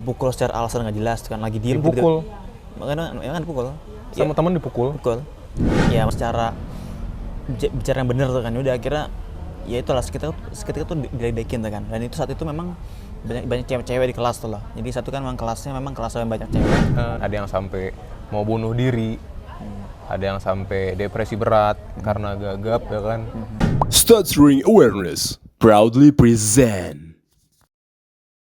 Pukul secara alasan nggak jelas kan, lagi diem Dipukul makanya ya kan pukul sama teman dipukul. ya secara bicara yang bener tuh kan, udah akhirnya ya itulah seketika tuh diledekin tuh kan, dan itu saat itu memang banyak cewek-cewek di kelas tuh loh. Jadi satu kan memang kelasnya memang kelas yang banyak cewek. Ada yang sampai mau bunuh diri, ada yang sampai depresi berat karena gagap ya kan. Stuttering Awareness proudly present.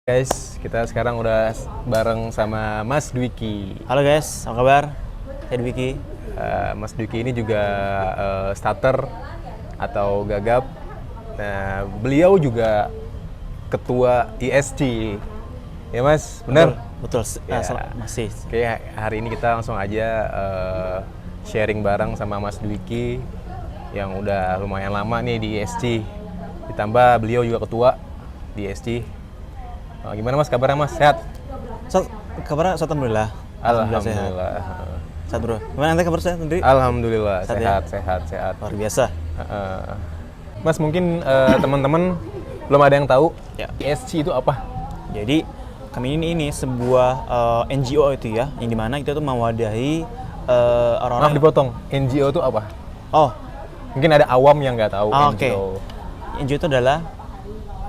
Guys, kita sekarang udah bareng sama Mas Dwiki. Halo guys, apa kabar? Saya Dwiki. Mas Dwiki ini juga starter atau gagap. Nah, beliau juga ketua ISC. Ya Mas, benar? Betul. Ya. Masih. Oke, hari ini kita langsung aja sharing bareng sama Mas Dwiki yang udah lumayan lama nih di ISC. Ditambah beliau juga ketua di ISC. Gimana Mas kabarnya Mas? Sehat? Kabarnya sehat alhamdulillah. Alhamdulillah. Sehat bro. Gimana anda kabar saya sendiri? Alhamdulillah Sehat sehat. Luar biasa. Mas mungkin teman-teman belum ada yang tahu Ya. ISC itu apa? Jadi kami ini sebuah NGO itu ya, yang dimana kita tuh mewadahi Maaf orang-orang. dipotong. NGO itu apa? Oh, Mungkin ada awam yang nggak tahu oke. NGO. NGO itu adalah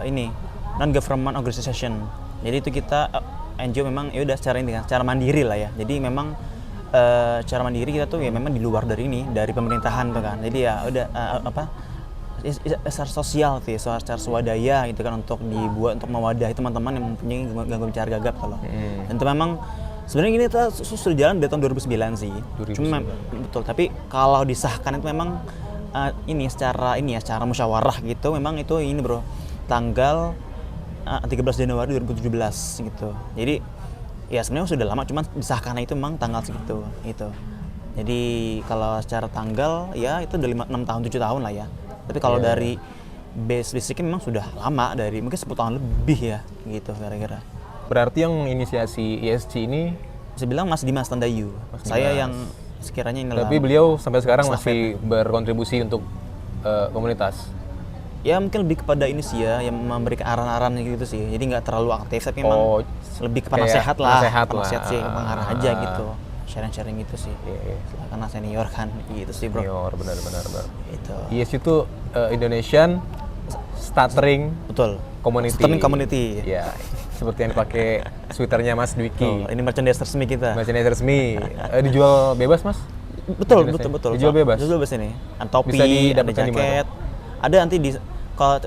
ini non-government organization. Jadi itu kita NGO memang ya udah secara ini kan, secara mandiri lah ya. Jadi memang secara mandiri kita tuh ya memang di luar dari ini, dari pemerintahan tuh kan. Jadi ya udah secara sosial sih, secara swadaya gitu kan, untuk dibuat untuk mewadahi teman-teman yang mempunyai gangguan bicara gagap kalau. Dan itu memang sebenarnya ini kita sudah jalan dari tahun 2009 sih. 2009. Cuma betul, tapi kalau disahkan itu memang secara musyawarah gitu, memang itu ini bro, tanggal 13 Januari 2017 gitu. Jadi ya sebenarnya sudah lama, cuman disahkan itu memang tanggal segitu gitu. Jadi kalau secara tanggal ya itu udah 6 tahun 7 tahun lah ya. Tapi kalau dari basicnya memang sudah lama, dari mungkin 10 tahun lebih ya gitu kira-kira. Berarti yang inisiasi ISC ini Saya bilang Mas Dimas Tandayu. Saya yang sekiranya ini. tapi beliau sampai sekarang Estafet. masih berkontribusi untuk komunitas. Ya mungkin lebih kepada ini sih ya, yang memberikan aran-aran gitu sih. Jadi nggak terlalu aktif, tapi memang lebih kepada kayak nasihat lah. nasihat Sih, pengarah aja gitu. Sharing-sharing gitu sih. Iya. Karena senior kan gitu sih bro. Senior, benar. Itu. ISC itu Indonesian Stuttering Betul. Community. Stuttering Community. Ya, seperti yang dipakai sweaternya Mas Dwiki. Ini merchandise resmi kita. Merchandise resmi. Dijual bebas Mas? Betul. Dijual bebas? Dijual bebas ini. Topi, Bisa ada didapatkan di jaket. Ada nanti di kalau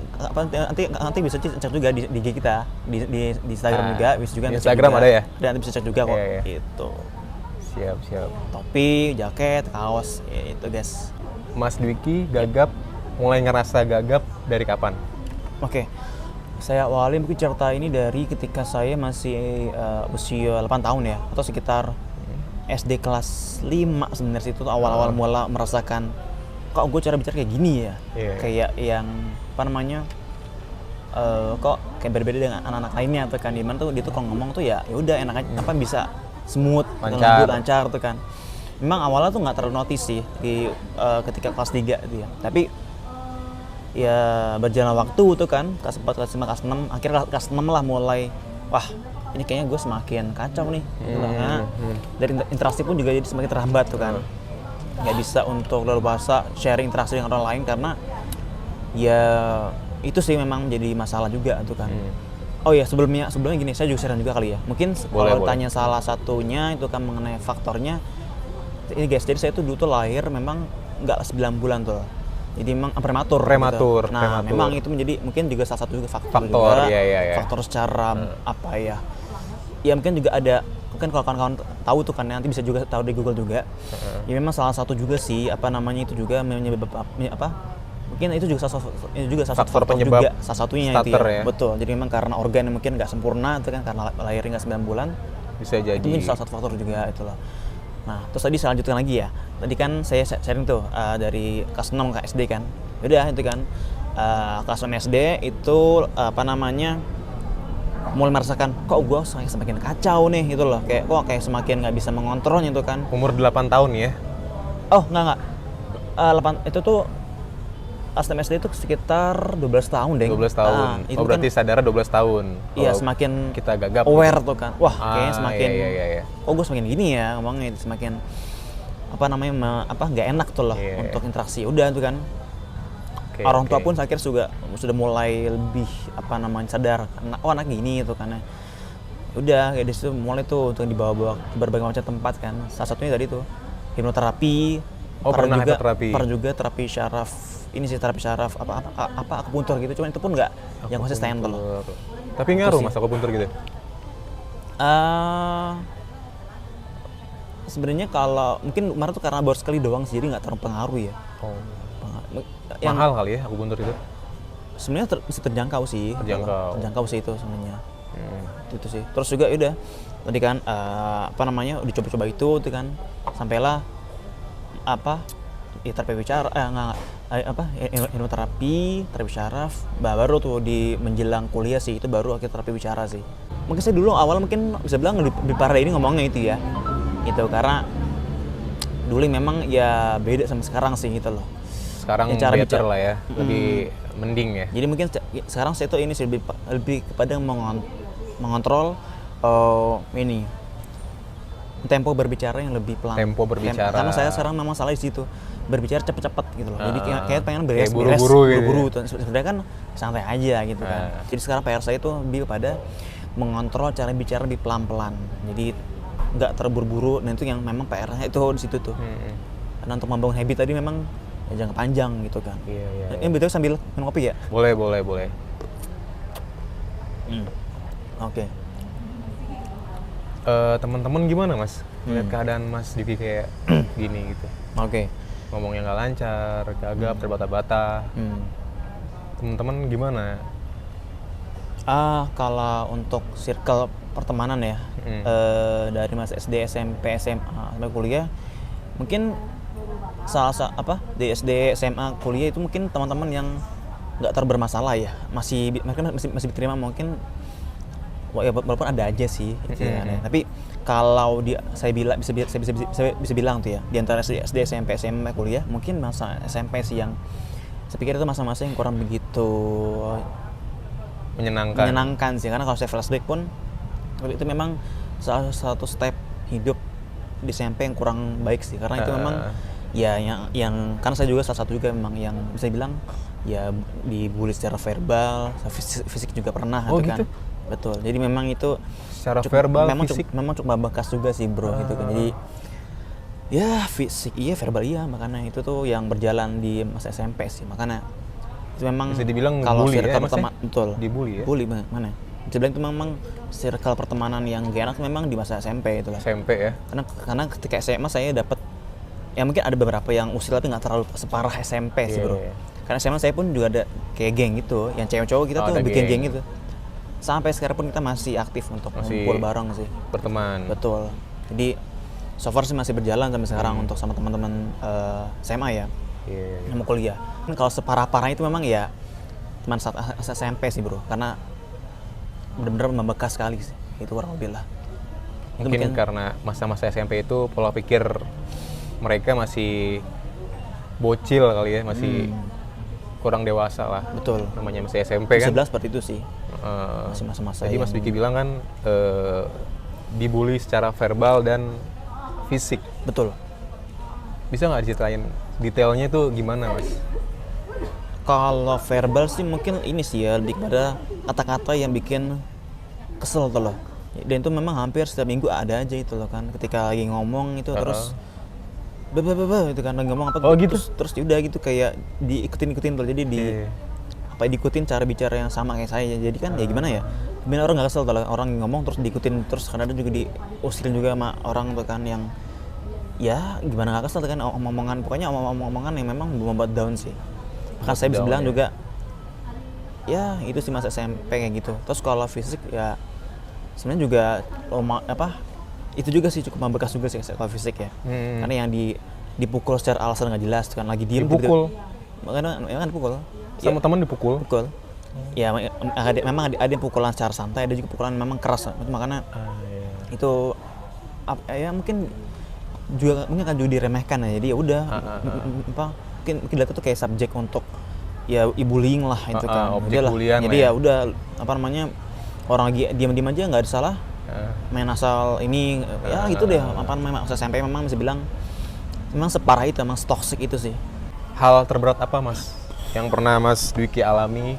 nanti bisa cek juga di IG kita, di Instagram juga, bisa juga nanti cek Instagram juga. ada ya? Ada, nanti bisa cek juga kok. Iya. Itu. Siap. Topi, jaket, kaos, itu guys. Mas Dwiki gagap, mulai ngerasa gagap dari kapan? Oke. Saya awali mungkin cerita ini dari ketika saya masih usia 8 tahun ya, atau sekitar SD kelas 5 sebenarnya. Itu awal-awal mula merasakan kok gue cara bicara kayak gini ya. Iya. Kayak yang apa namanya? Kok kayak berbeda dengan anak-anak lainnya tuh kan. Dimana tuh dia tuh kalau ngomong tuh ya udah enak aja, apa bisa smooth, lancar tuh kan. Memang awalnya tuh nggak terlalu notice sih di ketika kelas 3 gitu ya. Tapi ya berjalan waktu tuh kan, kelas 4, kelas 5, kelas 6, akhirnya kelas 6 lah mulai, wah ini kayaknya gue semakin kacau nih. Karena dari interaksi pun juga jadi semakin terhambat tuh kan. Nggak bisa untuk leluasa sharing interaksi dengan orang lain karena ya itu sih memang jadi masalah juga tuh kan. Oh ya sebelumnya gini, saya juga sharing juga kali ya. Mungkin kalau tanya salah satunya itu kan mengenai faktornya. Ini guys, jadi saya tuh dulu tuh lahir memang nggak 9 bulan tuh. Jadi memang prematur. Gitu. Nah, memang itu menjadi mungkin juga salah satu juga faktor juga. Iya. Faktor secara apa ya? Ya mungkin juga ada, mungkin kalau kawan-kawan tahu tuh kan, nanti bisa juga tahu di Google juga. Ya memang salah satu juga sih itu juga menyebabkan mungkin itu juga salah satu faktor penyebab juga, salah satunya itu ya. Betul. Jadi memang karena organ yang mungkin nggak sempurna itu kan, karena lahirnya nggak 9 bulan. Bisa jadi. Itu mungkin salah satu faktor juga itu loh. Nah, terus tadi saya lanjutkan lagi ya. Tadi kan saya sharing tuh dari kelas 6 ke SD kan. Udah itu kan kelas 6 SD itu mulai merasakan kok gue semakin kacau nih gitu loh. Kayak semakin nggak bisa mengontrolnya tuh kan. Umur 8 tahun ya? Oh, enggak. 8 itu tuh STM SD itu sekitar 12 tahun deh. 12 tahun. Itu Oh berarti kan, sadarnya 12 tahun. iya Kalau semakin kita gagap aware gitu. tuh kan. Wah, kayaknya semakin iya. oh gue semakin gini ya ngomongnya, semakin apa namanya nggak enak tuh loh Iya. untuk interaksi. Udah tuh kan. Oke, Orang tua oke. pun akhirnya sudah mulai lebih apa namanya sadar, oh anak gini itu karena udah kayak di situ mulai tuh untuk dibawa-bawa ke berbagai macam tempat kan. Salah satunya tadi tuh hipnoterapi. Oh, pernah juga, hipnoterapi? Pernah juga terapi syaraf. Ini sih terapi syaraf apa akupuntur gitu, cuman itu pun nggak yang konsisten tuh loh. Tapi ngaruh Itu sih. mas akupuntur gitu? Sebenarnya kalau mungkin kemarin tuh karena baru sekali doang sih, jadi nggak terlalu pengaruh ya. Oh. Yang Mahal kali ya akupuntur itu? sebenarnya bisa terjangkau sih. Terjangkau. Terjangkau sih itu sebenarnya. Hmm. Itu sih. Terus juga udah tadi kan apa namanya udah coba-coba itu tuh kan, sampailah apa ya terapi bicara hipnoterapi, terapi syaraf, baru tuh di menjelang kuliah sih itu baru akhir terapi bicara sih. Mungkin saya dulu awal mungkin bisa bilang lebih parah ini ngomongnya itu ya, gitu karena dulu memang ya beda sama sekarang sih gitu loh. Sekarang Ya, cara better bicara. lah ya, lebih mending ya. Jadi mungkin sekarang saya tuh ini sih lebih kepada mengontrol ini tempo berbicara yang lebih pelan. Tempo berbicara. Karena saya sekarang memang salah di situ. Berbicara cepet-cepet gitu loh. Jadi kayak pengen kayak beres-beres buru-buru gitu buru-buru. Sebenarnya kan santai aja gitu kan. Jadi sekarang PR saya itu lebih kepada mengontrol cara bicara lebih pelan-pelan. Jadi nggak terburu-buru. Dan itu yang memang PR-nya itu di situ tuh. Karena untuk membangun habit tadi memang ya jangka panjang gitu kan. Iya. Ini betul sambil minum kopi ya? Boleh. Oke. Teman-teman gimana mas? Lihat keadaan mas Diki kayak gini gitu. Oke. Ngomongnya nggak lancar, gagap, terbata-bata. Teman-teman gimana? Kalau untuk circle pertemanan ya, dari masa SD, SMP, SMA sampai kuliah, mungkin di SD, SMA, kuliah itu mungkin teman-teman yang nggak terlalu bermasalah ya, mereka masih diterima mungkin. Wah, ya walaupun ada aja sih, gitu ya. Tapi kalau saya bisa bilang tuh ya, di antara SD, SMP, SMA, kuliah, mungkin masa SMP sih yang saya pikir itu masa-masa yang kurang begitu menyenangkan sih, karena kalau saya flashback pun itu memang salah satu step hidup di SMP yang kurang baik sih, karena itu memang ya yang kan saya juga salah satu juga memang yang bisa bilang ya dibully secara verbal, fisik juga pernah gitu? kan. Betul. Jadi memang itu Secara verbal, fisik? memang cukup membekas juga sih bro gitu kan. Jadi ya fisik iya, verbal iya, makanya itu tuh yang berjalan di masa SMP sih. Makanya itu memang Bisa dibilang kalau bully ya, circle maksudnya? betul. Dibully ya? Bully mana? Bisa bilang itu memang circle pertemanan yang gak enak memang di masa SMP itu lah. SMP ya? Karena ketika SMA saya dapat ya mungkin ada beberapa yang usil tapi nggak terlalu separah SMP sih bro. Iya. Karena SMA saya pun juga ada kayak geng gitu, yang cewek-cowok kita tuh ada bikin geng. geng gitu. Sampai sekarang pun kita masih aktif untuk ngumpul bareng sih. Berteman. Betul. Jadi so far sih masih berjalan sampai sekarang untuk sama teman-teman SMA ya, Iya. yang mau kuliah. Kalau separah-parah itu memang ya teman saat SMP sih bro, karena benar-benar membekas sekali sih. Itu kurang lebih lah. Itu Mungkin karena masa-masa SMP itu pola pikir mereka masih bocil kali ya, masih kurang dewasa lah. Betul. Namanya masih SMP bisa kan. bilang seperti itu sih. Masih masa-masa Tadi yang... Mas Diki bilang kan dibully secara verbal dan fisik. Betul. Bisa nggak diceritain detailnya itu gimana mas? Kalau verbal sih mungkin ini sih ya, lebih kepada kata-kata yang bikin kesel tuh loh. Dan itu memang hampir setiap minggu ada aja itu loh kan, ketika lagi ngomong itu terus itu kan lagi ngomong apa gitu? terus udah gitu kayak diikutin tuh, jadi diikutin cara bicara yang sama kayak saya, jadi kan ya gimana ya, bener orang nggak kesel tuh orang ngomong terus diikutin terus, karena ada juga diusilin juga sama orang tuh kan yang ya gimana nggak kesel tuh kan, omongan yang memang membuat down sih. Kan saya bisa bilang juga ya itu sih masa SMP kayak gitu. Terus kalau fisik ya sebenarnya juga itu juga sih cukup membekas juga sih kalau fisik ya. Karena yang dipukul secara alasan nggak jelas kan, lagi diem dipukul gitu. Makanya dipukul sama teman dipukul. Ya memang ada yang pukulan secara santai, ada juga pukulan memang keras. Makanya itu ya mungkin kan juga diremehkan ya. Jadi ya udah mungkin dilihat itu kayak subjek untuk ya bullying lah itu kan. objek Udahlah. bulian Jadi lah ya udah apa namanya, orang lagi diam-diam aja nggak ada salah. Main asal ini ya gitu deh, apa namanya, SMP memang bisa bilang memang separah itu, memang toxic itu sih. Hal terberat apa Mas yang pernah Mas Dwiki alami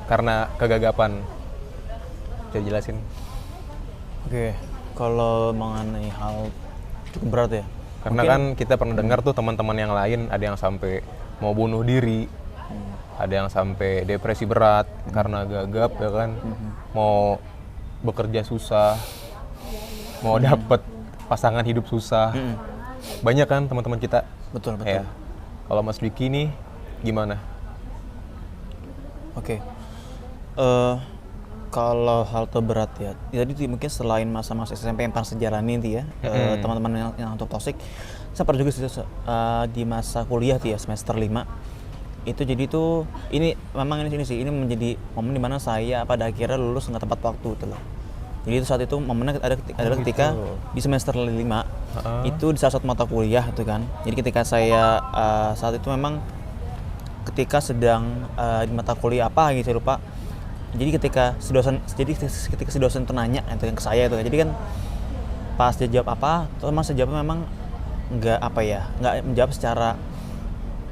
karena kegagapan? Bisa jelasin? Oke, kalau mengenai hal cukup berat ya. Karena kan kita pernah dengar tuh teman-teman yang lain ada yang sampai mau bunuh diri, ada yang sampai depresi berat karena gagap ya kan, mau bekerja susah, mau dapet pasangan hidup susah, banyak kan teman-teman kita. Betul. Ya. Kalau Mas Dwiki nih gimana? Oke. Kalau hal terberat ya, jadi mungkin selain masa-masa SMP yang pernah saya jalani itu ya, teman-teman yang untuk toxic, saya pernah juga sih di masa kuliah tuh ya, semester 5. Itu jadi tuh, ini memang ini sih, ini menjadi momen dimana saya pada akhirnya lulus nggak tepat waktu tuh loh. Jadi itu saat itu momennya adalah ketika di semester 5, itu di salah satu mata kuliah itu kan. Jadi ketika saya saat itu memang ketika sedang di mata kuliah apa gitu saya lupa. Jadi ketika si dosen itu nanya itu yang ke saya itu, jadi kan pas dia jawab apa, terus mas jawabnya memang nggak menjawab secara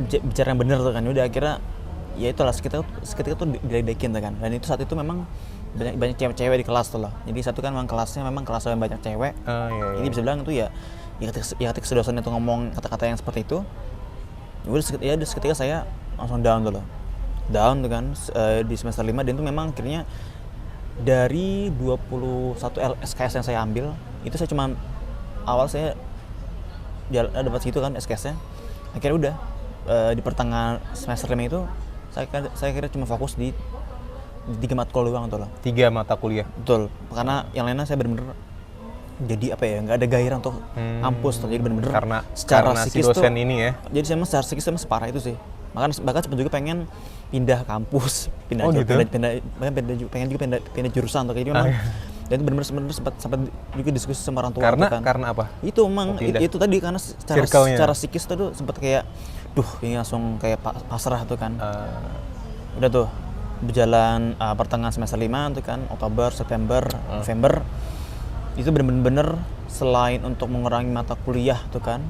bicara yang benar tuh kan. Udah akhirnya ya itulah seketika tuh diledekin tuh kan. Dan itu saat itu memang banyak cewek-cewek di kelas tuh lah. Jadi satu kan memang kelasnya yang banyak cewek. Iya. Jadi bisa bilang itu ya ketika si dosen itu ngomong kata-kata yang seperti itu, ya udah seketika saya langsung down tuh loh. Down tuh kan di semester 5, dan itu memang akhirnya dari 21 SKS yang saya ambil itu saya cuma awal saya dapat situ kan SKS-nya. Akhirnya udah di pertengahan semester 5 itu saya kira cuma fokus di 3 matkul doang tuh loh. 3 mata kuliah. Betul, karena yang lainnya saya benar-benar jadi apa ya, nggak ada gairah untuk kampus tuh. Jadi benar-benar karena si dosen ini ya. Jadi saya secara psikis memang separah itu sih. Bahkan sempat juga pengen pindah kampus, pindah jurusan tuh kayak gitu memang. Dan itu benar-benar sempat juga diskusi sama orang tua kan. Karena apa? Itu memang itu tadi karena secara psikis tuh sempat kayak ini langsung kayak pasrah tuh kan. Udah tuh berjalan pertengahan semester 5 tuh kan, Oktober, September, November. Itu benar-benar selain untuk mengurangi mata kuliah tuh kan.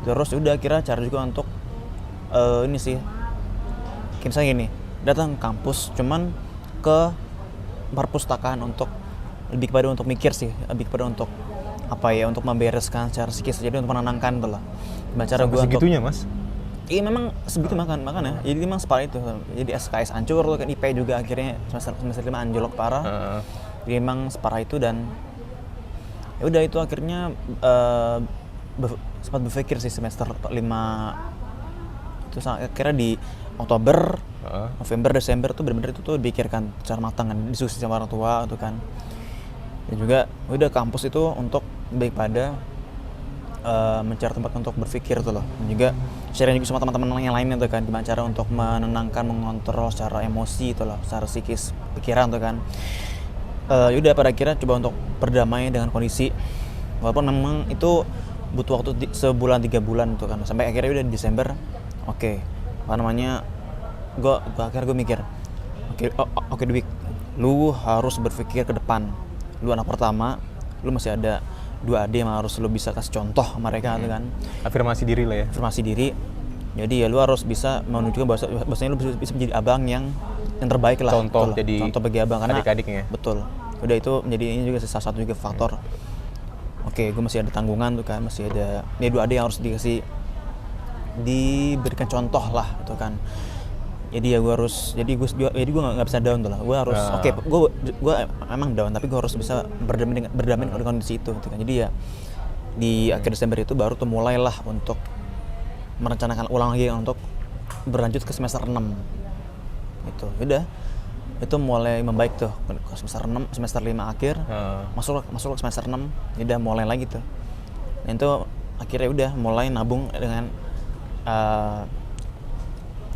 Terus udah kira cara juga untuk ini sih, misalnya gini, datang ke kampus cuman ke perpustakaan untuk lebih kepada untuk mikir sih, lebih kepada untuk apa ya, untuk membereskan secara psikis, jadi untuk menenangkan tuh lah. Gimana cara gue untuk segitunya mas? Iya memang segitu makan ya, jadi memang separah itu. Jadi SKS hancur loh kan, IP juga akhirnya semester 5 anjlok parah. Jadi memang separah itu, dan ya udah itu akhirnya sempat berpikir sih semester 5 itu akhirnya di Oktober, November, Desember tuh benar-benar itu tuh dipikirkan secara matang kan, diskusi sama orang tua tuh kan. Dan juga udah kampus itu untuk baik pada mencari tempat untuk berpikir tuh loh. Dan juga sharing juga sama teman-teman yang lainnya tuh kan, gimana cara untuk menenangkan, mengontrol secara emosi tuh loh, secara psikis, pikiran tuh kan. Yaudah pada akhirnya coba untuk berdamai dengan kondisi, walaupun memang itu butuh waktu sebulan 3 bulan tuh kan, sampai akhirnya udah di Desember. Oke, apa namanya, akhirnya gue mikir, oke Dwik, lu harus berpikir ke depan. Lu anak pertama, lu masih ada 2 adik yang harus lu bisa kasih contoh mereka tuh kan. Afirmasi diri lah ya. Afirmasi diri. Jadi ya lu harus bisa menunjukkan bahwasanya lu bisa menjadi abang yang terbaik lah. Contoh bagi abang, karena adik-adiknya. Betul. Udah itu menjadi ini juga salah satu juga faktor. Oke, gue masih ada tanggungan tuh kan, masih ada 2 adik yang harus diberikan contoh lah gitu kan. Jadi ya gue harus, jadi gue nggak bisa down tuh lah. Gue harus gue emang down, tapi gue harus bisa berdamai dengan kondisi itu gitu kan. Jadi ya di akhir Desember itu baru tuh mulailah untuk merencanakan ulang lagi untuk berlanjut ke semester 6 itu. Udah itu mulai membaik tuh ke semester 5 akhir, masuk ke semester 6, udah mulai lagi tuh. Dan itu akhirnya udah mulai nabung dengan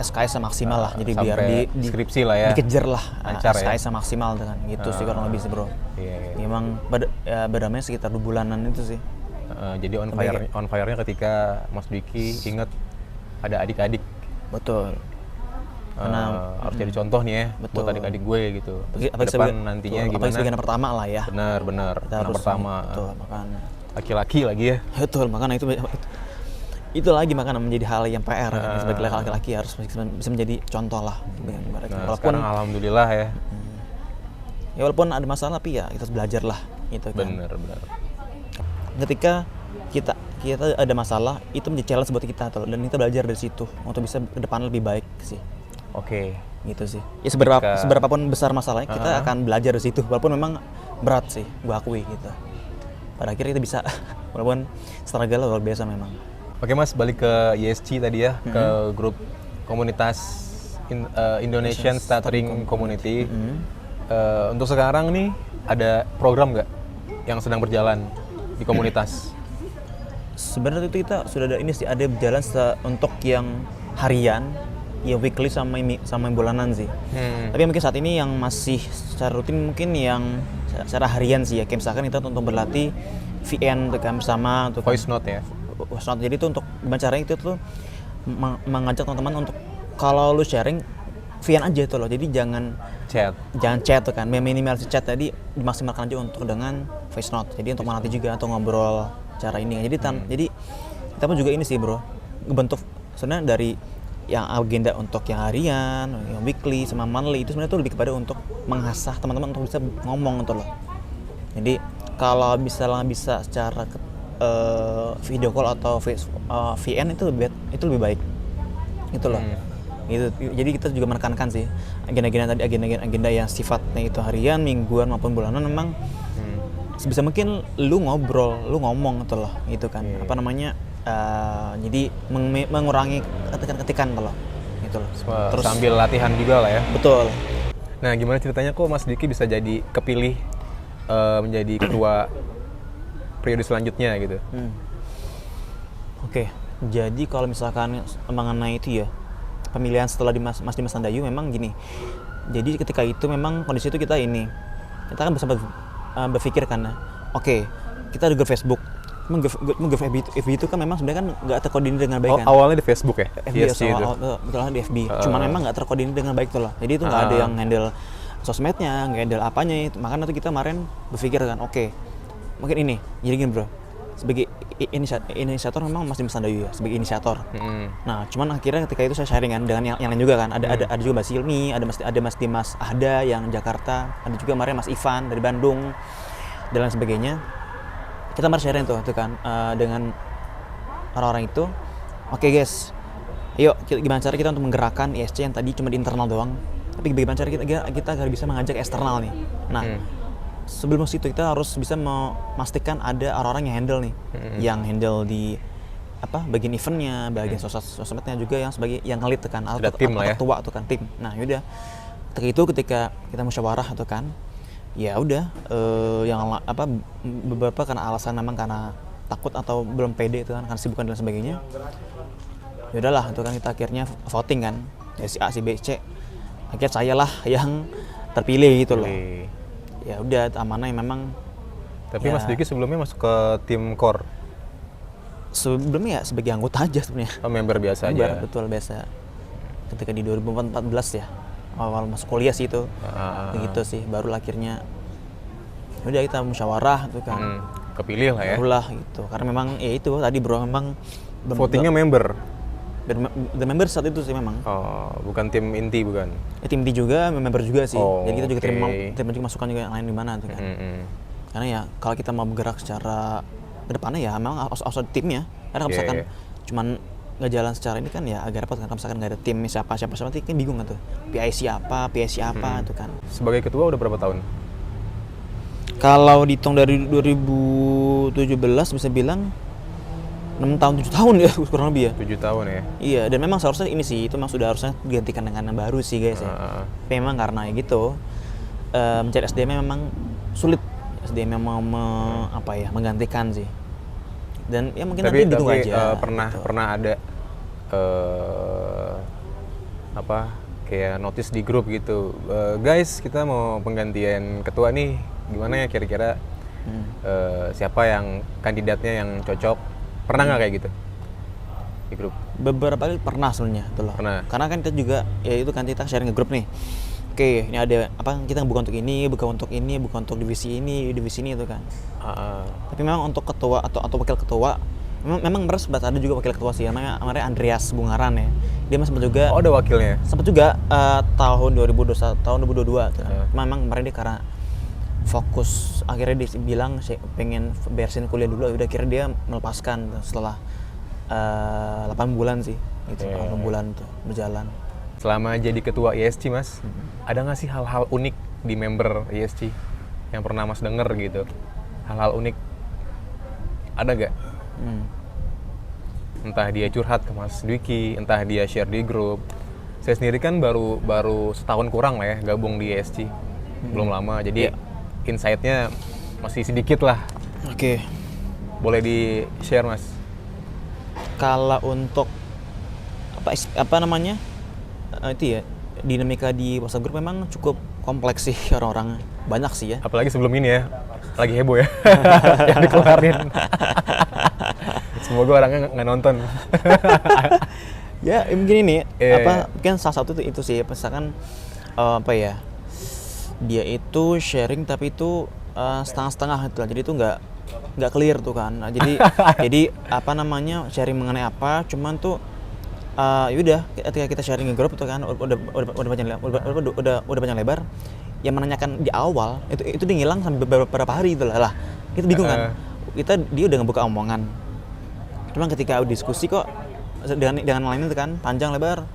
SKS maksimal lah, jadi biar di skripsi lah ya, dikejar lah SKS ya? maksimal dengan gitu sih kurang lebih sih bro. Iya. Memang berdamainya sekitar 2 bulanan itu sih. Jadi on fire-nya ketika Mas Dwiki inget ada adik-adik. Betul. Harus jadi contoh nih ya buat adik-adik gue gitu. Ke depan nantinya gimana? Apalagi sebagai anak pertama lah ya. Benar. Anak pertama. Betul, makanya. Laki-laki lagi ya. Betul, makanya itu lagi makanya menjadi hal yang PR kan. Sebagai laki-laki harus bisa menjadi contoh lah mereka. Nah, sekarang alhamdulillah ya. Ya walaupun ada masalah tapi ya kita harus belajar lah gitu kan. Benar. Ketika kita ada masalah itu menjadi challenge buat kita tuh, dan kita belajar dari situ untuk bisa ke depan lebih baik sih. Oke. Gitu sih. Ya seberapa pun besar masalahnya kita akan belajar dari situ walaupun memang berat sih, gua akui gitu. Pada akhirnya kita bisa walaupun struggle luar biasa memang. Oke Mas, balik ke ISC tadi ya, ke grup komunitas Indonesian Stuttering Community. Untuk sekarang nih ada program nggak yang sedang berjalan di komunitas? Sebenarnya itu kita sudah ada ini sih, ada berjalan untuk yang harian, ya weekly sama bulanan sih. Tapi mungkin saat ini yang masih secara rutin mungkin yang secara harian sih ya, kayak misalkan kita untuk berlatih VN bersama untuk voice note ya. Voice note. Jadi itu untuk gimana caranya itu tuh mengajak teman-teman untuk kalau lu sharing VN aja tuh loh. Jadi jangan chat tuh kan. Minimal chat tadi dimaksimalkan aja untuk dengan voice note. Jadi untuk melatih juga atau ngobrol cara ini. Jadi jadi kita pun juga ini sih bro, bentuk sebenarnya dari yang agenda untuk yang harian, yang weekly sama monthly itu sebenarnya tuh lebih kepada untuk mengasah teman-teman untuk bisa ngomong tuh loh. Jadi kalau bisa secara video call atau VN itu lebih baik. Itu loh. Gitu. Jadi kita juga menekankan sih agenda yang sifatnya itu harian, mingguan maupun bulanan memang sebisa mungkin lu ngomong tuh loh, gitu kan. Apa namanya? Jadi mengurangi ketikan kalau gitu loh. Terus sambil latihan juga lah ya. Betul. Nah, gimana ceritanya kok Mas Diki bisa jadi kepilih menjadi ketua periode selanjutnya gitu? Oke, jadi kalau misalkan mengenai itu ya pemilihan setelah Mas Dimas Sandayu memang gini. Jadi ketika itu memang kondisi itu kita kan bersama berpikir kan, oke, kita ada grup Facebook. Grup FB itu kan memang sebenarnya kan nggak terkoordinir dengan baik kan. Awalnya di Facebook ya? FB betulnya di FB. Cuman memang nggak terkoordinir dengan baik tuh loh. Jadi itu nggak ada yang handle sosmednya, nggak handle apanya itu. Makanya tuh kita kemarin berpikir kan, oke, mungkin ini. Jadi gini bro, sebagai inisiator memang Mas Dimas Sandayu ya, sebagai inisiator. Nah, cuman akhirnya ketika itu saya sharing kan dengan yang lain juga kan. Ada juga Mbak Silmi, ada Mas Dimas Ahda yang Jakarta, ada juga kemarin Mas Ivan dari Bandung dan lain sebagainya. Kita mari sharing tuh kan dengan orang-orang itu. Oke guys, yuk gimana cara kita untuk menggerakkan ISC yang tadi cuma di internal doang, tapi bagaimana cara kita agar bisa mengajak eksternal nih. Nah, sebelum situ kita harus bisa memastikan ada orang-orang yang handle nih, yang handle di bagian eventnya, bagian sosmednya juga yang sebagai yang ngelit kan, atau ketua tuh kan tim. Nah yaudah, ketika kita musyawarah tuh kan, ya udah beberapa karena alasan memang karena takut atau belum pede itu kan, karena sibukan dan sebagainya. Ya udahlah itu kan kita akhirnya voting kan, ya si A si B C, akhirnya saya lah yang terpilih gitu loh. Ya udah amanah memang. Tapi ya, Mas Diki sebelumnya masuk ke tim core? Sebelumnya ya sebagai anggota aja sebenarnya. Member biasa aja. Betul biasa. Ketika di 2014 ya, awal masuk kuliah sih itu, begitu sih. Baru akhirnya, udah kita musyawarah tuh kan. Kepilih lah ya. Barulah gitu. Karena memang ya itu tadi bro memang. Votingnya member. The member saat itu sih memang. Oh, bukan tim inti bukan? Ya, tim inti juga, member juga sih. Jadi kita juga terima juga masukan juga yang lain di mana tuh kan. Karena ya kalau kita mau bergerak secara kedepannya ya memang harus ada timnya. Karena kalau misalkan cuman nggak jalan secara ini kan ya agak repot kan. Kalau misalkan nggak ada tim siapa nanti kan bingung kan tuh. PIC apa tuh kan. Sebagai ketua udah berapa tahun? Kalau dihitung dari 2017 bisa bilang 6 tahun 7 tahun ya kurang lebih ya. 7 tahun ya. Iya, dan memang seharusnya ini sih itu memang sudah harusnya digantikan dengan yang baru sih guys ya. Tapi memang karena ya gitu mencari SDM memang sulit. SDM yang mau menggantikan sih. Dan ya mungkin nanti ditunggu aja. Pernah ada kayak notice di grup gitu. Guys, kita mau penggantian ketua nih. Gimana ya kira-kira Siapa yang kandidatnya yang cocok. Pernah nggak kayak gitu di grup? Beberapa kali pernah sebenarnya itu loh. Pernah. Karena kan kita juga ya itu kan kita sharing ke grup nih. Oke, ini ada apa, kita bukan untuk ini, bukan untuk ini, bukan untuk divisi ini itu kan. Tapi memang untuk ketua atau wakil ketua memang beres ada juga wakil ketua sih, namanya Andreas Bungaran ya. Dia sempat juga Oh, ada wakilnya. sempat juga tahun 2021 tahun 2022 tuh. Memang kemarin dia karena fokus, akhirnya dia bilang pengen beresin kuliah dulu, udah kira dia melepaskan setelah 8 bulan sih itu. 8 bulan tuh berjalan. Selama jadi ketua ISC Mas, ada nggak sih hal-hal unik di member ISC yang pernah Mas denger gitu? Hal-hal unik ada nggak? Entah dia curhat ke Mas Dwiki, entah dia share di grup. Saya sendiri kan baru setahun kurang lah ya gabung di ISC, belum lama, jadi insight-nya masih sedikit lah. Oke. Boleh di share Mas? Kalau untuk apa namanya itu ya, dinamika di WhatsApp group memang cukup kompleks sih, orang-orang banyak sih ya. Apalagi sebelum ini ya, lagi heboh ya, yang dikeluarin. Semoga orangnya nggak nonton. Ya mungkin ini mungkin salah satu itu sih, misalkan apa ya, dia itu sharing tapi itu setengah-setengah itu lah, jadi itu nggak clear tuh kan. Nah, jadi apa namanya, sharing mengenai apa, cuman tuh yaudah ketika kita sharing di grup itu kan udah panjang lebar, yang menanyakan di awal itu dia ngilang sampai beberapa hari itu lah. Kita bingung kan, dia udah ngebuka omongan, cuman ketika diskusi kok dengan lain itu kan panjang lebar,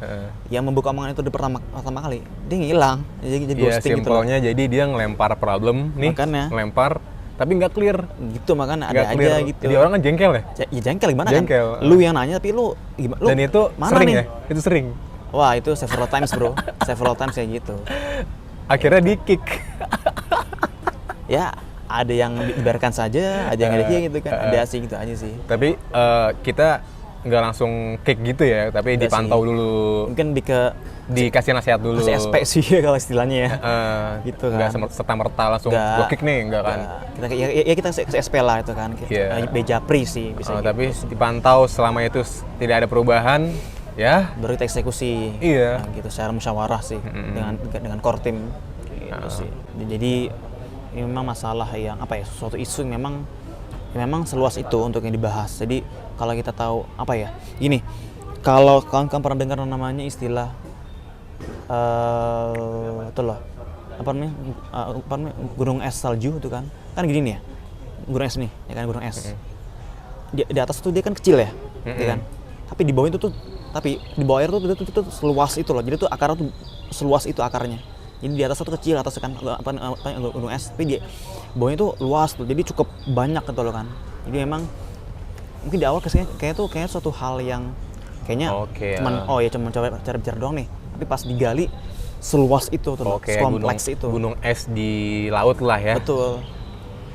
yang membuka omongan itu pertama kali dia ngilang, jadi ghosting gitu. Simpelnya jadi dia ngelempar problem nih, makanya ngelempar tapi nggak clear gitu, makanya ada aja gitu. Jadi orang kan jengkel ya? Ya jengkel gimana jengkel. Kan? Lu yang nanya tapi lu gimana? Dan itu mana sering nih? ya? Itu sering? Wah itu several times bro, several times kayak gitu. Akhirnya di kick. Ya ada yang dibiarkan saja, ada yang ada gitu kan, ada sih gitu aja sih. Tapi kita nggak langsung kick gitu ya, tapi Udah dipantau sih. dulu. Mungkin Dikasih nasihat dulu. kasih SP sih kalau istilahnya ya. Gitu kan. Nggak serta-merta langsung gua kick nih, nggak kan? Kita kasih SP lah itu kan. Bejapri sih bisa gitu. Tapi dipantau selama itu tidak ada perubahan, ya baru kita eksekusi. Iya. Nah, gitu secara musyawarah sih dengan core team gitu sih. Jadi ini memang masalah yang apa ya, suatu isu yang memang seluas itu untuk yang dibahas. Jadi kalau kita tahu apa ya, gini, kalau kawan pernah dengar namanya istilah itu loh, apa namanya gunung es salju itu kan gini nih ya, gunung es nih ya kan, gunung es di atas tuh dia kan kecil ya, ya kan, tapi di bawah itu tuh, tapi di bawah air tuh seluas itu loh, jadi tuh akarnya tuh seluas itu akarnya. Jadi di atas tuh kecil, atas kan gunung es, tapi di bawahnya tuh luas tuh, jadi cukup banyak gitu loh kan. Jadi memang mungkin di awal kayaknya suatu hal yang kayaknya cuma cara bicara doang nih, tapi pas digali seluas itu tuh, kompleks itu. Gunung es di laut lah ya. Betul.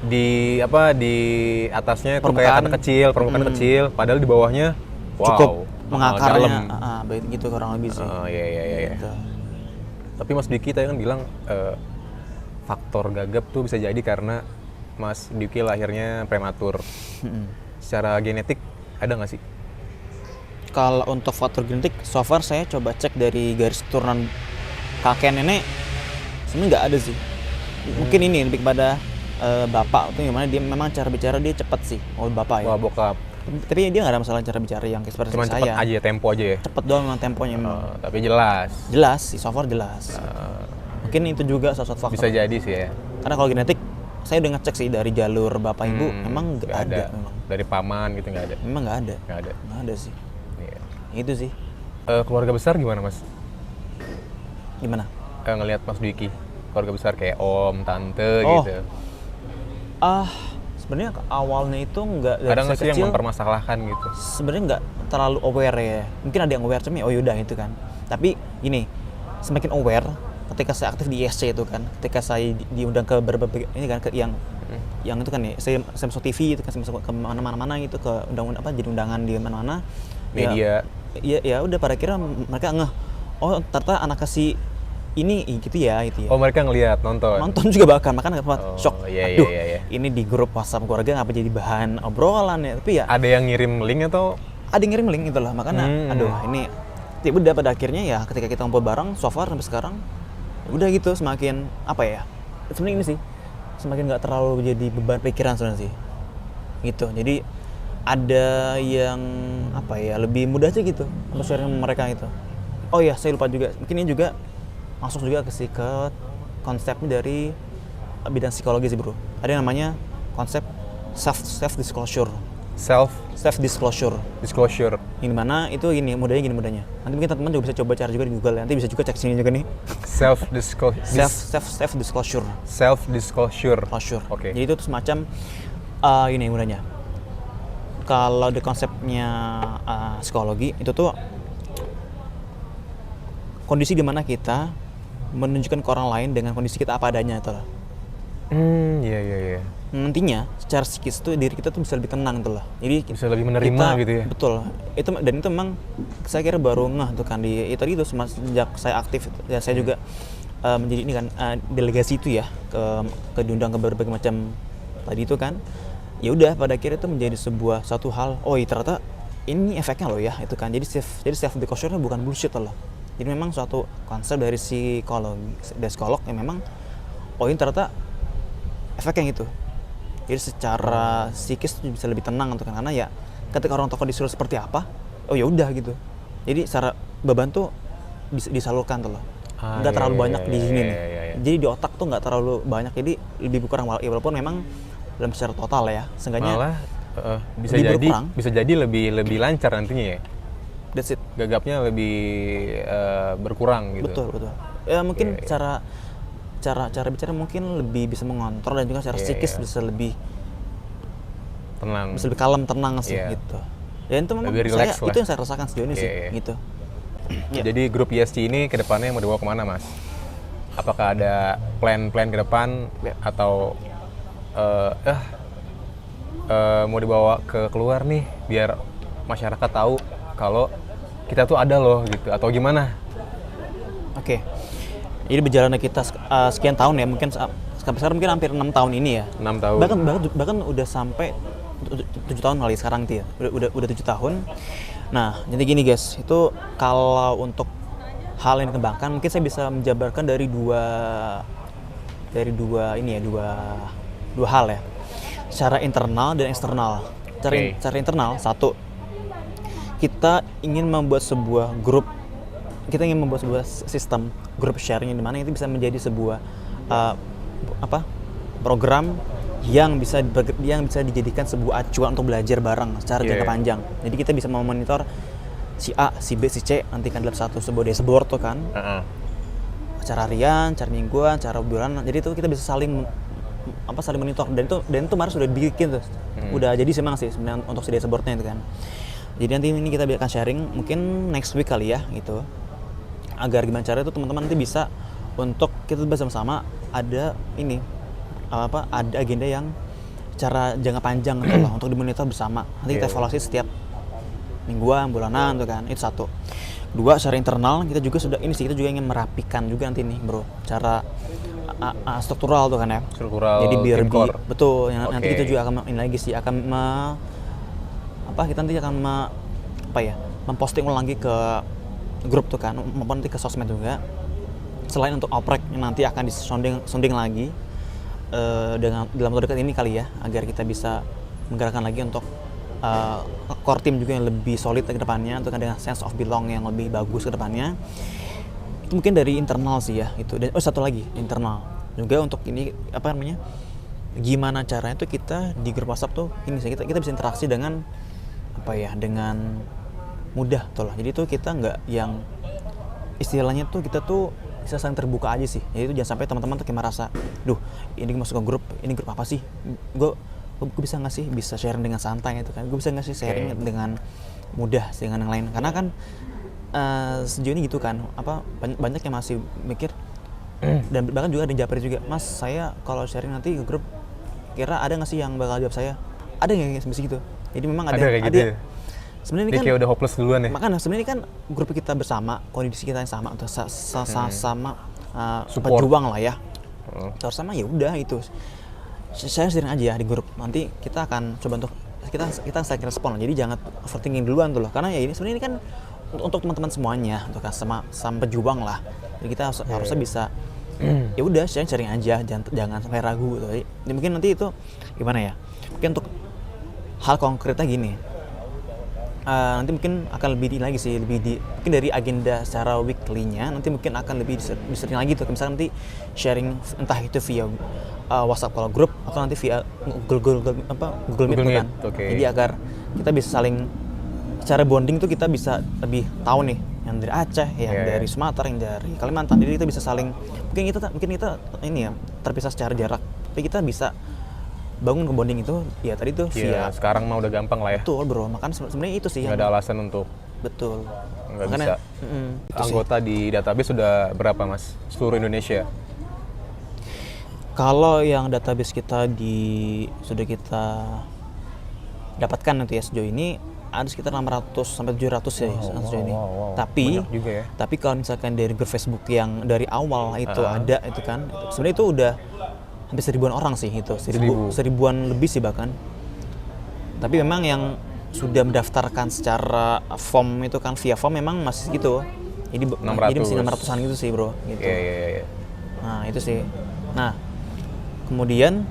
Di atasnya itu kayak kecil, permukaan kecil, padahal di bawahnya cukup mengakarnya, dalam. gitu kurang lebih sih. Iya. Gitu. Tapi Mas Dwiki tadi kan bilang faktor gagap tuh bisa jadi karena Mas Dwiki lahirnya prematur. Secara genetik ada nggak sih? Kalau untuk faktor genetik, so far saya coba cek dari garis keturunan kakek nenek, sebenarnya nggak ada sih. Mungkin ini lebih kepada bapak tuh gimana, dia memang cara bicara dia cepat sih. Bapak ya. Wah, bokap. Tapi dia nggak ada masalah cara bicara yang seperti Cuman saya. Cuman cepat aja, tempo aja ya? Cepet doang memang temponya memang. Tapi jelas? Jelas sih, so far jelas. Mungkin itu juga salah satu faktor. Bisa jadi sih ya. Karena kalau genetik, saya udah ngecek sih dari jalur bapak ibu, memang nggak ada. Memang. Dari paman gitu nggak ada? Memang nggak ada. Nggak ada Sih. Iya. Itu sih. Keluarga besar gimana Mas? Gimana? Ngelihat Mas Dwiki, keluarga besar kayak om, tante gitu. Sebenarnya awalnya itu nggak dari kadang saya sih kecil, yang mempermasalahkan gitu. Sebenarnya nggak terlalu aware ya. Mungkin ada yang aware, cuma yaudah gitu kan. Tapi gini, semakin aware ketika saya aktif di ISC itu kan, ketika saya diundang ke berbagai ini kan, ke yang itu kan ya, saya masuk TV itu kan, saya masuk ke mana-mana gitu, ke jadi undangan di mana-mana. Media. Ya udah pada kira mereka ngeh, oh ternyata anak si gitu ya. Oh, mereka ngelihat, nonton. Nonton juga bahkan makanya Oh, shock. iya, Aduh, iya. ini di grup WhatsApp keluarga ngapa jadi bahan obrolan ya? Tapi ya Ada yang ngirim link atau? ada yang ngirim link itulah, makanya aduh ini ya udah pada akhirnya ya ketika kita ngumpul bareng so far sampai sekarang ya udah gitu semakin apa ya? Sebenarnya ini sih semakin nggak terlalu jadi beban pikiran sebenarnya sih. Gitu. Jadi ada yang apa ya lebih mudah aja gitu untuk sharing sama mereka gitu. Oh iya, saya lupa juga. Mungkin ini juga masuk juga ke konsepnya dari bidang psikologi sih bro. Ada yang namanya konsep self disclosure. Self disclosure. Ini mana itu gini mudahnya. Nanti mungkin teman-teman juga bisa coba cari juga di Google ya. Nanti bisa juga cek sini juga nih. Self disclosure. Oke. Jadi itu tuh semacam ini mudahnya. Kalau di konsepnya psikologi itu tuh kondisi di mana kita menunjukkan ke orang lain dengan kondisi kita apa adanya itu lah. Iya. Nantinya secara psikis tuh diri kita tuh bisa lebih tenang tuh lah. Jadi Bisa lebih menerima gitu ya. Betul. Itu memang saya kira baru ngeh tuh kan di itu sejak saya aktif ya saya juga menjadi ini kan delegasi itu ya ke diundang ke berbagai macam tadi itu kan. Ya udah pada akhirnya itu menjadi sebuah satu hal. Oh iya ternyata ini efeknya loh ya itu kan. Jadi self disclosure bukan bullshit loh. Jadi memang suatu konsep dari psikolog yang memang ini ternyata efeknya gitu. Jadi secara psikis bisa lebih tenang tuh kan karena ya ketika orang tua disuruh seperti apa, oh ya udah gitu. Jadi secara beban tuh bisa disalurkan tuh loh. Nggak terlalu banyak di sini nih. Jadi di otak tuh nggak terlalu banyak. Jadi lebih kurang walaupun memang dalam secara total ya, seenggaknya malah bisa jadi lebih lancar nantinya ya. That's it. Gagapnya lebih berkurang gitu. Betul. Ya mungkin cara bicara mungkin lebih bisa mengontrol dan juga secara psikis bisa lebih tenang. Bisa lebih kalem, tenang sih gitu. Dan itu memang itu yang saya rasakan sejauh ini sih gitu. Jadi grup ESC ini ke depannya mau dibawa kemana mas? Apakah ada plan ke depan atau mau dibawa ke keluar nih biar masyarakat tahu kalau kita tuh ada loh gitu atau gimana? Oke. Jadi berjalannya kita sekian tahun ya, mungkin sampai sekarang mungkin hampir 6 tahun ini ya. 6 tahun. Bahkan udah sampai 7 tahun kali sekarang tuh ya. Udah 7 tahun. Nah, jadi gini guys, itu kalau untuk hal yang dikembangkan mungkin saya bisa menjabarkan dari dua hal ya. Secara internal dan eksternal. Secara internal satu, kita ingin membuat sebuah grup, kita ingin membuat sebuah sistem grup sharing di mana itu bisa menjadi sebuah program yang bisa dijadikan sebuah acuan untuk belajar bareng secara jangka panjang. Jadi kita bisa memonitor si A, si B, si C nanti kan dalam sebuah dashboard tuh kan. Acara harian, acara mingguan, acara bulanan. Jadi itu kita bisa saling monitor dan itu kemarin sudah dibikin tuh. Udah jadi sih memang sih sebenarnya untuk si dashboardnya itu kan. Jadi nanti ini kita akan sharing mungkin next week kali ya gitu. Agar gimana cara itu teman-teman nanti bisa untuk kita bersama-sama ada ada agenda yang cara jangka panjang gitu lah untuk dimonitor bersama. Nanti kita evaluasi setiap mingguan, bulanan tuh kan. Itu satu. Dua, secara internal kita juga kita juga ingin merapikan juga nanti nih bro cara struktural tuh kan ya. Jadi biar betul nanti kita juga akan kita nanti akan memposting ulang lagi ke grup tuh kan, maupun nanti ke sosmed juga. Selain untuk oprek yang nanti akan disonding lagi dalam waktu dekat ini kali ya, agar kita bisa menggerakkan lagi untuk core team juga yang lebih solid ke depannya, untuk dengan sense of belong yang lebih bagus ke depannya. Itu mungkin dari internal sih ya itu. Dan satu lagi internal juga untuk ini gimana caranya tuh kita di grup WhatsApp tuh kita bisa interaksi dengan dengan mudah tuh lah. Jadi tuh kita nggak yang istilahnya tuh kita tuh bisa saling terbuka aja sih. Jadi itu jangan sampai teman-teman tuh kayak merasa, ini masuk ke grup, ini grup apa sih? Gue bisa nggak sih bisa sharing dengan santai itu kan? Gue bisa nggak sih sharing dengan mudah dengan yang lain? Karena kan sejauh ini gitu kan, banyak yang masih mikir dan bahkan juga ada yang japri juga, Mas saya kalau sharing nanti ke grup kira ada nggak sih yang bakal jawab saya? Ada nggak yang seperti gitu? Jadi memang ada kayak gitu. Sebenarnya kan kayak udah hopeless duluan ya. Makanya sebenarnya kan grup kita bersama, kondisi kita yang sama untuk sama Support. pejuang lah ya. Terus sama ya udah itu. Saya sharing aja di grup. Nanti kita akan coba untuk kita saling respon. Jadi jangan overthinking duluan tuh loh. Karena ya ini sebenarnya ini kan untuk teman-teman semuanya, untuk sama pejuang lah. Jadi kita harusnya bisa ya udah sharing aja, jangan sampai ragu gitu. Jadi mungkin nanti itu gimana ya? Mungkin untuk hal konkretnya gini. Nanti mungkin akan lebih lagi sih, mungkin dari agenda secara weekly-nya nanti mungkin akan lebih disering lagi tuh, misalnya nanti sharing entah itu via WhatsApp call group atau nanti via Google Meet tuh kan. Okay. Jadi agar kita bisa saling secara bonding tuh kita bisa lebih tahu nih yang dari Aceh, yang dari Sumatera, yang dari Kalimantan. Jadi kita bisa saling mungkin kita ini ya terpisah secara jarak, tapi kita bisa bangun ke bonding itu ya tadi tuh via sekarang mah udah gampang lah ya. Betul bro, makanya sebenarnya itu sih nggak ada alasan untuk betul nggak bisa. Anggota di database sudah berapa mas seluruh Indonesia? Kalau yang database kita sudah kita dapatkan nanti ya sejauh ini ada sekitar 600 sampai 700 ya sejauh ini. Tapi banyak juga ya. Tapi kalau misalkan dari grup Facebook yang dari awal itu ada itu kan sebenarnya itu udah hampir 1000-an orang sih itu, 1000-an lebih sih bahkan. Tapi memang yang sudah mendaftarkan secara form itu kan via form memang masih gitu. Jadi masih 600-an gitu sih bro. Gitu. Iya. Nah itu sih. Nah kemudian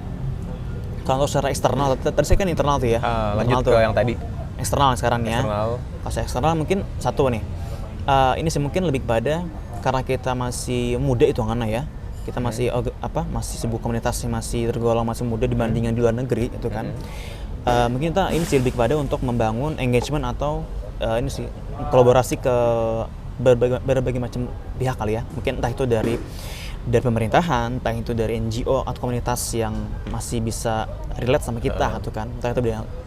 kalau secara eksternal, tadi saya kan internal tuh ya. Lanjut ke yang tadi. Eksternal sekarang ya. Kalau eksternal mungkin satu nih. Ini sih mungkin lebih kepada karena kita masih muda itu ya. Kita masih masih sebuah komunitas yang masih tergolong masih muda dibandingkan di luar negeri itu kan. Mungkin kita ini sih lebih kepada untuk membangun engagement atau ini sih kolaborasi ke berbagai macam pihak kali ya. Mungkin entah itu dari pemerintahan, entah itu dari NGO atau komunitas yang masih bisa relate sama kita gitu kan. Entah itu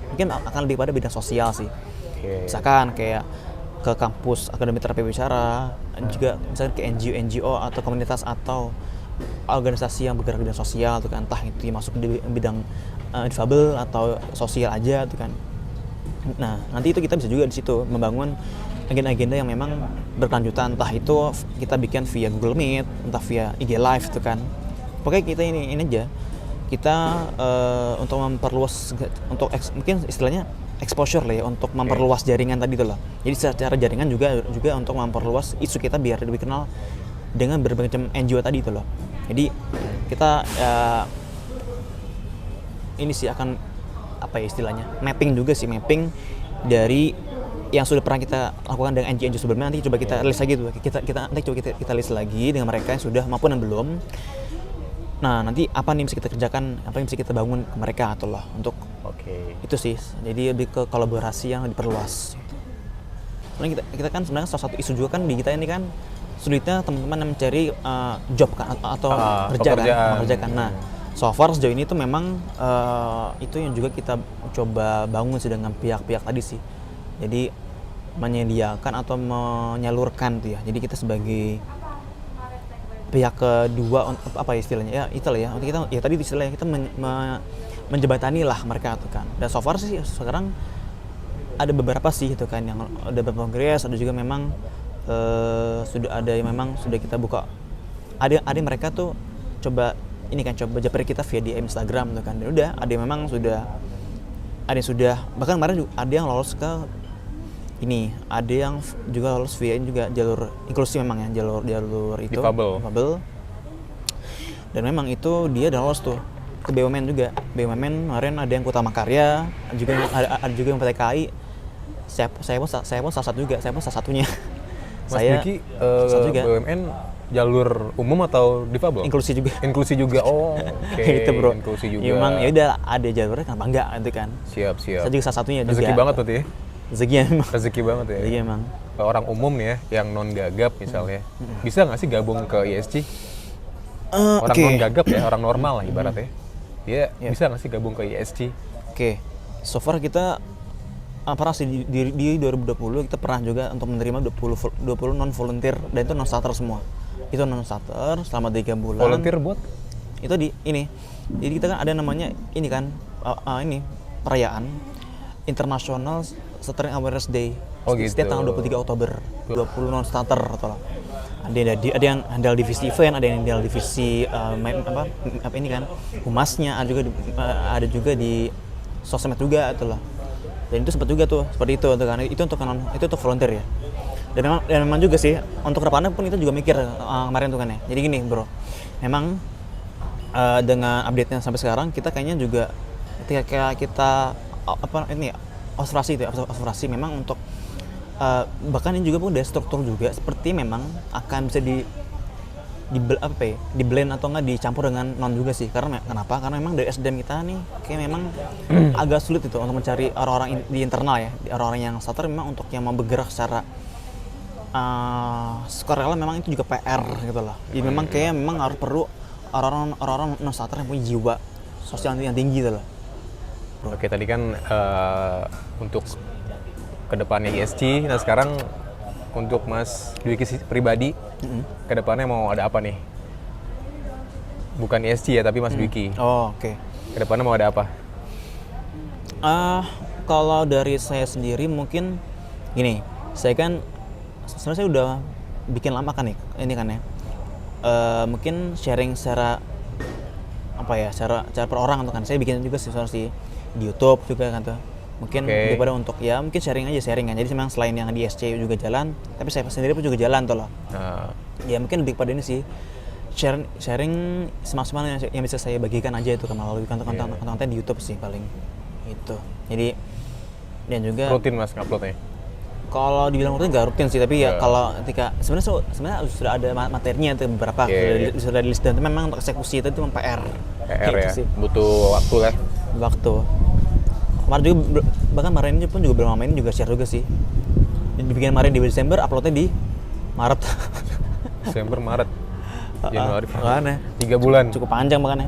mungkin akan lebih pada bidang sosial sih. Misalkan kayak ke kampus Akademi Terapi Bicara, juga misalnya ke NGO atau komunitas atau organisasi yang bergerak di bidang sosial tuh kan, entah itu masuk di bidang difabel atau sosial aja tuh kan. Nah nanti itu kita bisa juga di situ membangun agenda-agenda yang memang berkelanjutan, entah itu kita bikin via Google Meet, entah via IG Live tuh kan. Pokoknya kita ini aja kita untuk memperluas mungkin istilahnya exposure lah ya, untuk memperluas jaringan tadi tuh lah. Jadi secara jaringan juga untuk memperluas isu kita biar lebih kenal dengan berbagai macam NGO tadi itu loh. Jadi kita ini sih akan istilahnya mapping dari yang sudah pernah kita lakukan dengan NGO sebelumnya. Nanti coba kita list lagi tuh, kita list lagi dengan mereka yang sudah maupun yang belum. Nah nanti apa nih bisa kita kerjakan, apa yang bisa kita bangun ke mereka atau lah untuk itu sih. Jadi lebih ke kolaborasi yang diperluas. Soalnya kita kan sebenarnya salah satu isu juga kan di kita ini kan sulitnya teman-teman mencari job kan atau pekerjaan. Nah, so far sejauh ini tuh memang itu yang juga kita coba bangun sih dengan pihak-pihak tadi sih. Jadi menyediakan atau menyalurkan tuh ya. Jadi kita sebagai pihak kedua istilahnya ya itulah ya. Kita ya tadi istilahnya kita menjembatani lah mereka tuh kan. Dan so far sih sekarang ada beberapa sih itu kan yang ada beberapa progres, ada juga memang sudah ada yang memang sudah kita buka, ada mereka tuh coba japri kita via DM Instagram tuh kan. Dan udah ada yang memang sudah bahkan kemarin ada yang lolos ke ini, ada yang juga lolos via ini juga jalur inklusi memang ya, jalur itu difabel. Dan memang itu dia udah lolos tuh ke BUMN juga. BUMN kemarin ada yang ke Utama Karya, ada juga yang PTKI. Saya pun salah satunya. Mas Diki, BUMN jalur umum atau difabel? Inklusi juga. Oh, itu bro. Inklusi juga. Emang ya udah ada jalurnya, kenapa enggak gitu kan? Siap. Saya juga salah satunya juga. Rezeki banget berarti ya? Rezeki banget ya? Iya emang. Orang umum nih ya, yang non gagap misalnya, bisa nggak sih gabung ke ISG? Orang non gagap ya, orang normal lah ibaratnya. Dia bisa nggak sih gabung ke ISG? So far kita pernah sih di 2020 kita pernah juga untuk menerima 20 non volunteer, dan itu non starter semua. Itu non starter selama 3 bulan. Volunteer buat? Itu ini. Jadi kita kan ada namanya ini kan ini perayaan International Stuttering Awareness Day. Oh gitu. Setiap tanggal 23 Oktober 20 non starter atau lah. ada yang handle divisi event, ada yang handle divisi apa ini kan humasnya, ada juga di sosmed juga itu loh. Dan itu sempat juga tuh seperti itu kan, itu untuk volunteer ya. Dan memang juga sih untuk kedepannya pun itu juga mikir kemarin tuh kan ya. Jadi gini bro, memang dengan update-nya sampai sekarang kita kayaknya juga ketika kita observasi memang untuk bahkan ini juga pun ada struktur juga seperti memang akan bisa di blend atau enggak dicampur dengan non juga sih. Kenapa? Karena memang dari SDM kita nih kayak memang agak sulit itu untuk mencari orang-orang di internal ya, orang-orang yang starter memang untuk yang mau bergerak secara sukarela memang itu juga PR gitu loh. Jadi memang kayak memang harus perlu orang-orang non starter yang punya jiwa sosial yang tinggi gitu loh. Oke, tadi kan untuk kedepannya ESG, nah sekarang untuk Mas Dwiki pribadi, kedepannya mau ada apa nih? Bukan ESG ya, tapi Mas Dwiki. Oh, oke. Kedepannya mau ada apa? Kalau dari saya sendiri mungkin gini, saya kan sebenarnya saya udah bikin lama kan nih, ini kan ya. Mungkin sharing secara cara per orang tuh kan. Saya bikin juga sih di YouTube juga kan tuh. Mungkin daripada untuk ya mungkin sharing kan. Jadi memang selain yang di SC juga jalan, tapi saya sendiri pun juga jalan tuh loh. Ya mungkin lebih kepada ini sih sharing semaksimal yang bisa saya bagikan aja itu kan melalui konten di YouTube sih paling itu. Jadi dan juga rutin Mas uploadnya? Kalau dibilang rutin nggak rutin sih, tapi ya kalau ketika sebenarnya sudah ada materinya itu beberapa sudah di list dan memang untuk eksekusi itu memang PR ya sih. Butuh waktu lah. Kemarin juga bahkan kemarin ini pun juga belum lama ini juga share juga sih. Dibikin kemarin di Desember, uploadnya di Maret. Desember, Maret, Januari, makanya 3 bulan. Cukup panjang makanya.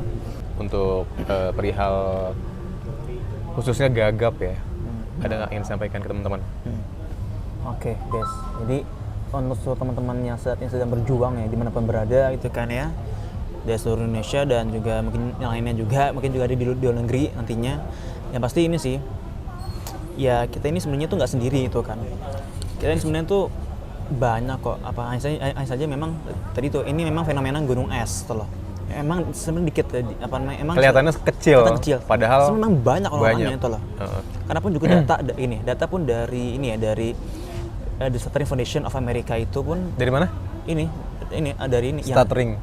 Untuk perihal khususnya gagap ya, ada nggak yang disampaikan ke teman-teman? Oke, guys. Jadi untuk teman-teman yang saat ini sedang berjuang ya dimanapun berada gitu kan ya, dari seluruh Indonesia dan juga mungkin yang lainnya juga, mungkin juga ada di luar negeri nantinya. Yang pasti ini sih, ya kita ini sebenarnya tuh nggak sendiri itu kan. Kita ini sebenarnya tuh banyak kok. Hanya saja memang tadi tuh ini memang fenomena gunung es tuh loh. Emang sebenarnya dikit, emang kelihatannya kecil. Padahal memang banyak orang-orangnya itu loh. Karena pun juga data pun dari The Stuttering Foundation of America itu pun dari mana? Ini dari ini Stuttering.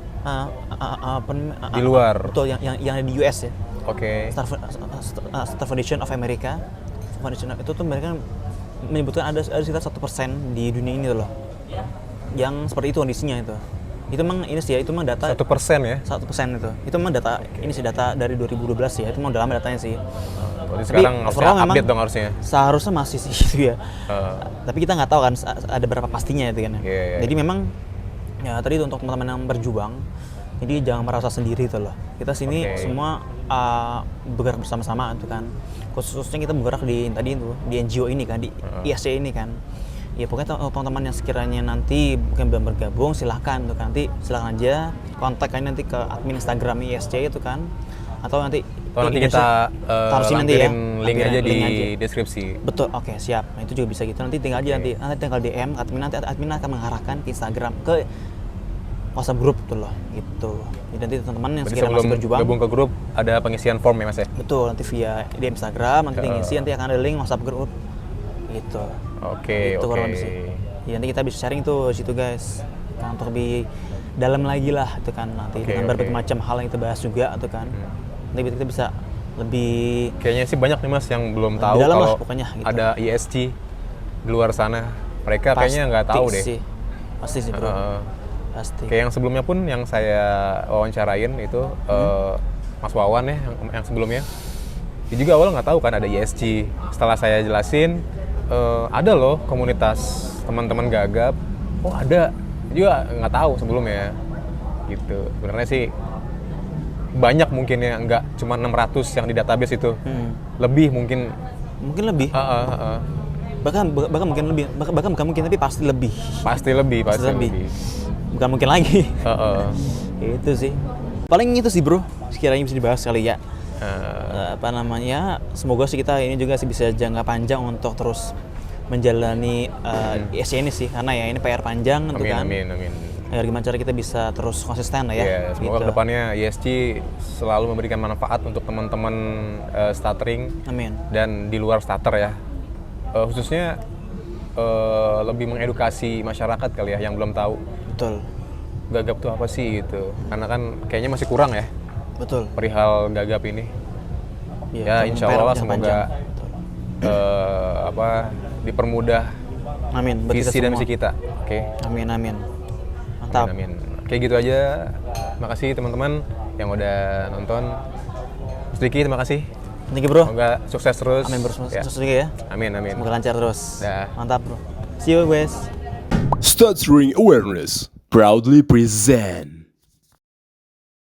Di luar. Betul, yang di US ya. Oke. Stuttering Foundation of America. Itu tuh mereka menyebutkan ada sekitar 1% di dunia ini loh. Yang seperti itu kondisinya itu. Itu memang ini sih ya, itu memang data 1% ya? 1% itu. Itu memang data ini sih data dari 2012 ya. Itu memang udah lama datanya sih. Berarti sekarang harusnya update dong harusnya. Seharusnya masih sih gitu ya. Tapi kita nggak tahu kan ada berapa pastinya itu kan. Jadi memang ya tadi itu untuk teman-teman yang berjuang. Jadi jangan merasa sendiri itu loh. Kita sini semua bergerak bersama-sama itu kan. Khususnya kita bergerak di tadi itu di NGO ini kan, di ISC ini kan. Ya pokoknya teman-teman yang sekiranya nanti mungkin belum bergabung silahkan tuh kan, nanti silahkan aja kontak aja nanti ke admin Instagram ISC itu kan, atau nanti kita nanti ya link aja di deskripsi. Betul, oke, siap. Nah itu juga bisa gitu, nanti tinggal aja nanti tinggal DM admin, nanti admin akan mengarahkan ke Instagram ke WhatsApp grup tuh loh gitu. Jadi nanti teman-teman yang sekiranya masih berjuang gabung ke grup ada pengisian form ya Mas ya? Betul, nanti via DM Instagram nanti ngisi, nanti akan ada link WhatsApp grup gitu. Oke. Ya nanti kita bisa sharing tuh di situ guys. Nah, untuk lebih dalam lagi lah itu kan nanti dengan berbagai macam hal yang kita bahas juga tuh kan. Nanti kita bisa lebih kayaknya sih banyak nih Mas yang belum tahu kalau pokoknya, gitu. Ada ESG di luar sana. Mereka kayaknya nggak tahu deh. Pasti sih bro. Pasti. Kayak yang sebelumnya pun yang saya wawancarain itu Mas Wawan ya yang sebelumnya. Dia juga awal nggak tahu kan ada ESG. Setelah saya jelasin ada loh komunitas teman-teman gagap. Oh ada. Dia juga nggak tahu sebelumnya. Gitu. Sebenarnya sih banyak mungkin ya, nggak cuma 600 yang di database itu. Lebih mungkin lebih. Bahkan mungkin lebih. Bahkan bukan mungkin tapi pasti lebih. Pasti lebih. Bukan mungkin lagi. Itu sih. Paling itu sih bro. Sekiranya bisa dibahas kali ya. Semoga sih kita ini juga sih bisa jangka panjang untuk terus menjalani ESG ini sih, karena ya ini PR panjang gitu kan. Amin. agar gimana cara kita bisa terus konsisten lah ya. Ya, semoga gitu. kedepannya ISG selalu memberikan manfaat untuk teman-teman stuttering Amin. dan di luar stutter ya. Khususnya lebih mengedukasi masyarakat kali ya yang belum tahu Betul. gagap tuh apa sih gitu. Karena kan kayaknya masih kurang ya Betul. perihal gagap ini. Iya, Ya jangan insya panjang, Allah jangan semoga panjang. Betul. dipermudah Amin. Buat kita visi dan semua. misi kita. Oke. Amin, amin. Mantap. Amin. Oke gitu aja. Makasih teman-teman yang udah nonton. Mas Diki, terima kasih. Thank you bro. Semoga sukses terus. Amin bro. Ya. Sukses juga ya. Amin, amin. Semoga lancar terus. Dah. Mantap bro. See you guys. Stuttering Awareness proudly present.